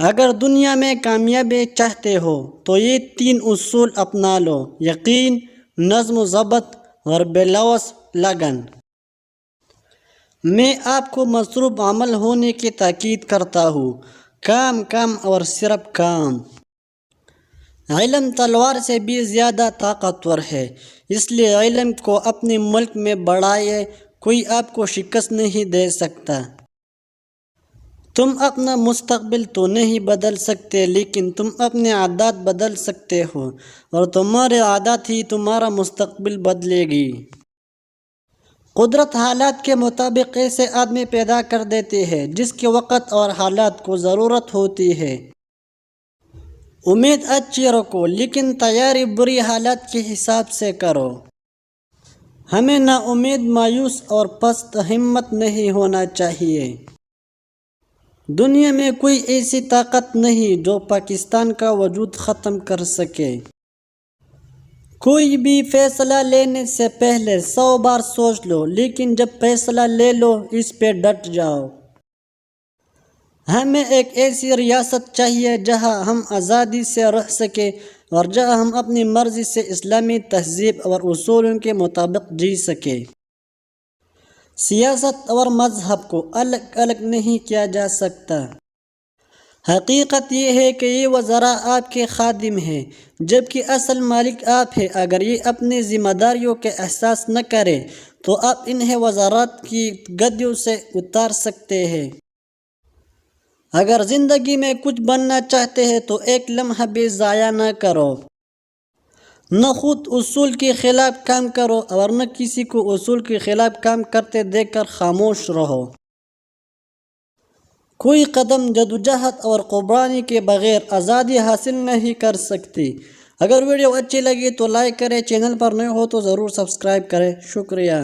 اگر دنیا میں کامیابی چاہتے ہو تو یہ 3 اصول اپنا لو: یقین، نظم و ضبط اور بلوث لگن۔ میں آپ کو مصروف عمل ہونے کی تاکید کرتا ہوں۔ کام کام اور صرف کام۔ علم تلوار سے بھی زیادہ طاقتور ہے، اس لیے علم کو اپنے ملک میں بڑھائیں۔ کوئی آپ کو شکست نہیں دے سکتا۔ تم اپنا مستقبل تو نہیں بدل سکتے، لیکن تم اپنے عادات بدل سکتے ہو، اور تمہارے عادات ہی تمہارا مستقبل بدلے گی۔ قدرت حالات کے مطابق ایسے آدمی پیدا کر دیتی ہے جس کے وقت اور حالات کو ضرورت ہوتی ہے۔ امید اچھی رکھو، لیکن تیاری بری حالات کے حساب سے کرو۔ ہمیں نا امید، مایوس اور پست ہمت نہیں ہونا چاہیے۔ دنیا میں کوئی ایسی طاقت نہیں جو پاکستان کا وجود ختم کر سکے۔ کوئی بھی فیصلہ لینے سے پہلے 100 بار سوچ لو، لیکن جب فیصلہ لے لو اس پہ ڈٹ جاؤ۔ ہمیں ایک ایسی ریاست چاہیے جہاں ہم آزادی سے رہ سکیں اور جہاں ہم اپنی مرضی سے اسلامی تہذیب اور اصولوں کے مطابق جی سکیں۔ سیاست اور مذہب کو الگ الگ نہیں کیا جا سکتا۔ حقیقت یہ ہے کہ یہ وزراء آپ کے خادم ہیں، جبکہ اصل مالک آپ ہیں۔ اگر یہ اپنی ذمہ داریوں کا احساس نہ کریں تو آپ انہیں وزارت کی گدیوں سے اتار سکتے ہیں۔ اگر زندگی میں کچھ بننا چاہتے ہیں تو ایک لمحہ بھی ضائع نہ کرو۔ نہ خود اصول کے خلاف کام کرو اور نہ کسی کو اصول کے خلاف کام کرتے دیکھ کر خاموش رہو۔ کوئی قدم جدوجہد اور قربانی کے بغیر آزادی حاصل نہیں کر سکتی۔ اگر ویڈیو اچھی لگی تو لائک کریں، چینل پر نئے ہو تو ضرور سبسکرائب کریں۔ شکریہ۔